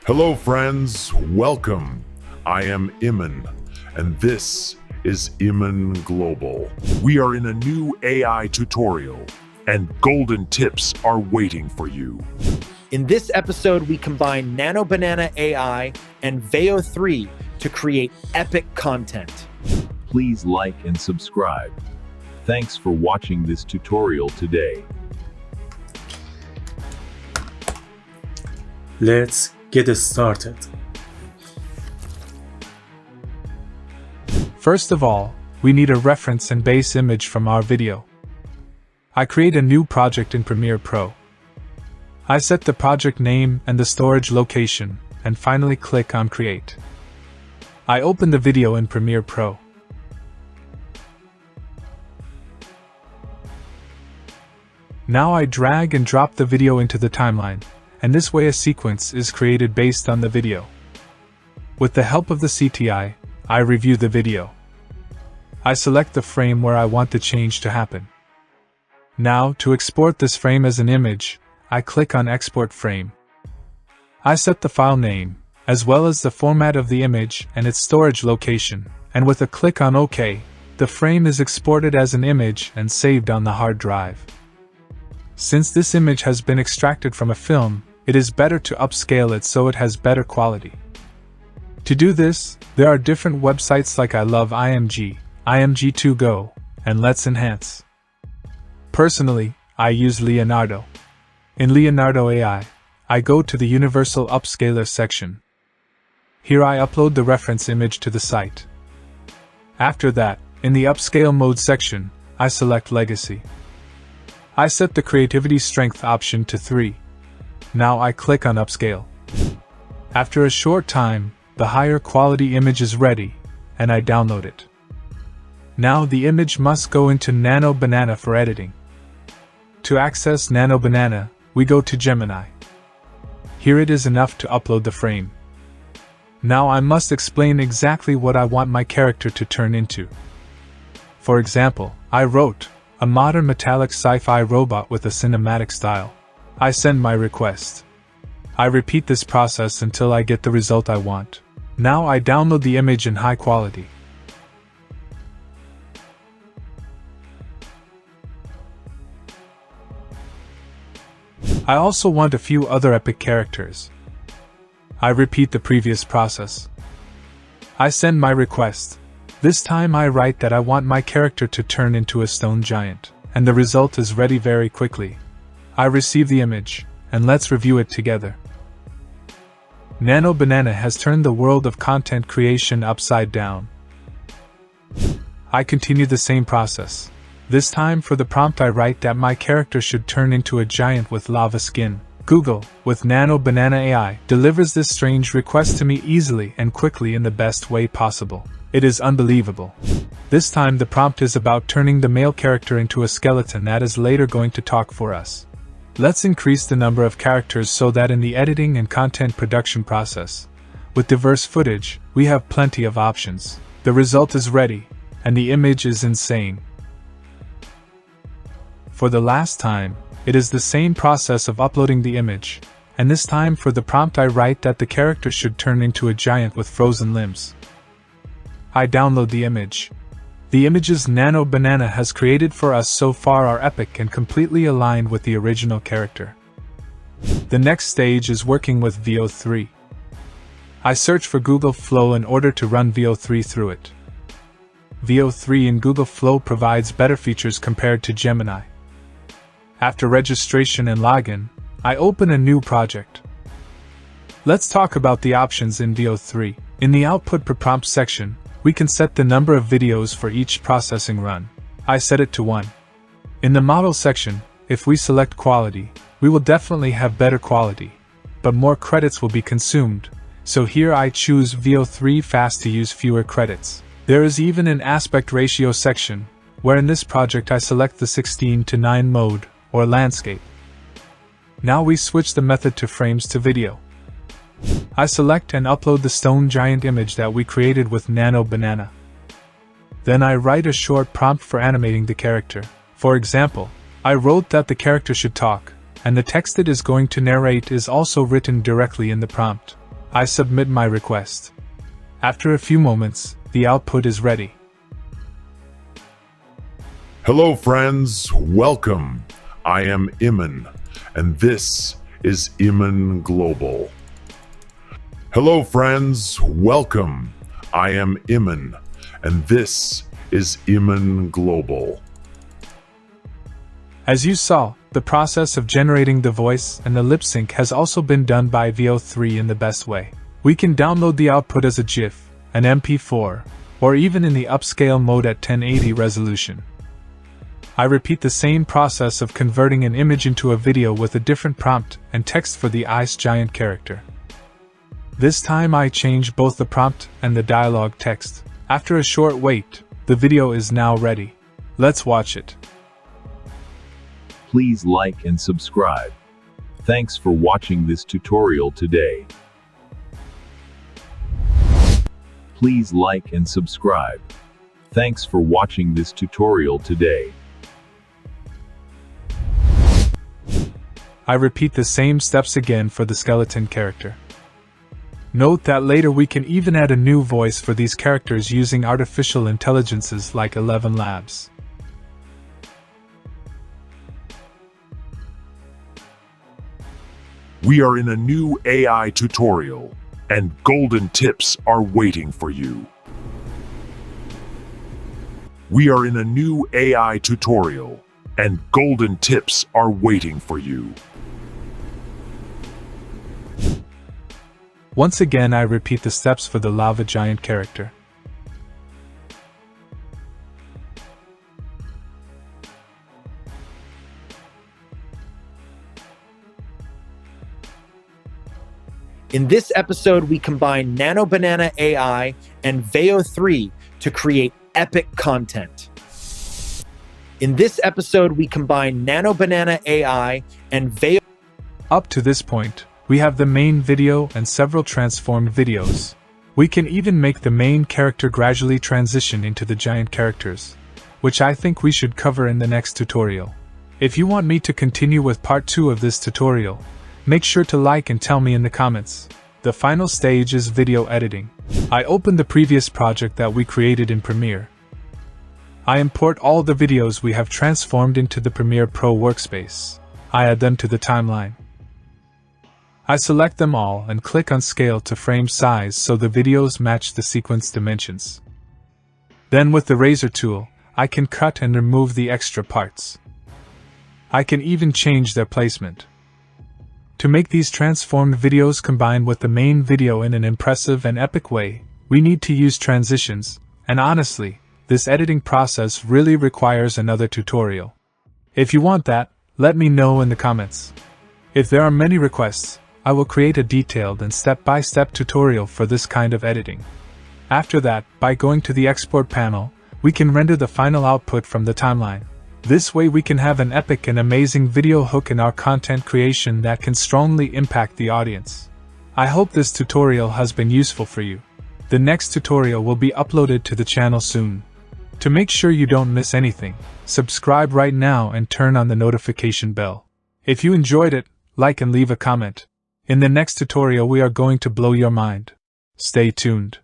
Hello friends, welcome. I am Iman, and this is Iman Global. We are in a new AI tutorial, and golden tips are waiting for you. In this episode, we combine Nano Banana AI and Veo 3 to create epic content. Please like and subscribe. Thanks for watching this tutorial today. Let's get started. First of all, we need a reference and base image from our video. I create a new project in Premiere Pro. I set the project name and the storage location, and finally click on Create. I open the video in Premiere Pro. Now I drag and drop the video into the timeline, and this way a sequence is created based on the video. With the help of the CTI, I review the video. I select the frame where I want the change to happen. Now, to export this frame as an image, I click on Export Frame. I set the file name, as well as the format of the image and its storage location, and with a click on OK, the frame is exported as an image and saved on the hard drive. Since this image has been extracted from a film, it is better to upscale it so it has better quality. To do this, there are different websites like I Love IMG, IMG2Go, and Let's Enhance. Personally, I use Leonardo. In Leonardo AI, I go to the Universal Upscaler section. Here I upload the reference image to the site. After that, in the Upscale Mode section, I select Legacy. I set the Creativity Strength option to 3. Now I click on Upscale. After a short time, the higher quality image is ready, and I download it. Now the image must go into Nano Banana for editing. To access Nano Banana, we go to Gemini. Here it is enough to upload the frame. Now I must explain exactly what I want my character to turn into. For example, I wrote, a modern metallic sci-fi robot with a cinematic style. I send my request. I repeat this process until I get the result I want. Now I download the image in high quality. I also want a few other epic characters. I repeat the previous process. I send my request. This time I write that I want my character to turn into a stone giant, and the result is ready very quickly. I receive the image, and let's review it together. Nano Banana has turned the world of content creation upside down. I continue the same process. This time for the prompt I write that my character should turn into a giant with lava skin. Google, with Nano Banana AI, delivers this strange request to me easily and quickly in the best way possible. It is unbelievable. This time the prompt is about turning the male character into a skeleton that is later going to talk for us. Let's increase the number of characters so that in the editing and content production process, with diverse footage, we have plenty of options. The result is ready, and the image is insane. For the last time, it is the same process of uploading the image, and this time for the prompt I write that the character should turn into a giant with frozen limbs. I download the image. The images Nano Banana has created for us so far are epic and completely aligned with the original character. The next stage is working with Veo 3. I search for Google Flow in order to run Veo 3 through it. Veo 3 in Google Flow provides better features compared to Gemini. After registration and login, I open a new project. Let's talk about the options in Veo 3. In the Output per Prompt section, we can set the number of videos for each processing run. I set it to 1. In the Model section, if we select Quality, we will definitely have better quality, but more credits will be consumed, so here I choose Veo 3 Fast to use fewer credits. There is even an Aspect Ratio section, where in this project I select the 16:9 mode, or landscape. Now we switch the method to frames to video. I select and upload the stone giant image that we created with Nano Banana. Then I write a short prompt for animating the character. For example, I wrote that the character should talk, and the text it is going to narrate is also written directly in the prompt. I submit my request. After a few moments, the output is ready. Hello, friends. Welcome. I am Iman, and this is Iman Global. Hello, friends. Welcome. I am Iman, and this is Iman Global. As you saw, the process of generating the voice and the lip sync has also been done by VO3 in the best way. We can download the output as a GIF, an MP4, or even in the upscale mode at 1080 resolution. I repeat the same process of converting an image into a video with a different prompt and text for the ice giant character. This time I change both the prompt and the dialogue text. After a short wait, the video is now ready. Let's watch it. Please like and subscribe. Thanks for watching this tutorial today. Please like and subscribe. Thanks for watching this tutorial today. I repeat the same steps again for the skeleton character. Note that later we can even add a new voice for these characters using artificial intelligences like 11 Labs. We are in a new AI tutorial, and golden tips are waiting for you. We are in a new AI tutorial, and golden tips are waiting for you. Once again I repeat the steps for the lava giant character. In this episode, we combine Nano Banana AI and VEO3 to create epic content. In this episode, we combine Nano Banana AI and VEO. Up to this point, we have the main video and several transformed videos. We can even make the main character gradually transition into the giant characters, which I think we should cover in the next tutorial. If you want me to continue with part 2 of this tutorial, make sure to like and tell me in the comments. The final stage is video editing. I opened the previous project that we created in Premiere. I import all the videos we have transformed into the Premiere Pro workspace. I add them to the timeline. I select them all and click on Scale to frame size so the videos match the sequence dimensions. Then with the razor tool, I can cut and remove the extra parts. I can even change their placement. To make these transformed videos combine with the main video in an impressive and epic way, we need to use transitions, and honestly, this editing process really requires another tutorial. If you want that, let me know in the comments. If there are many requests, I will create a detailed and step-by-step tutorial for this kind of editing. After that, by going to the export panel, we can render the final output from the timeline. This way we can have an epic and amazing video hook in our content creation that can strongly impact the audience. I hope this tutorial has been useful for you. The next tutorial will be uploaded to the channel soon. To make sure you don't miss anything, subscribe right now and turn on the notification bell. If you enjoyed it, like and leave a comment. In the next tutorial we are going to blow your mind. Stay tuned.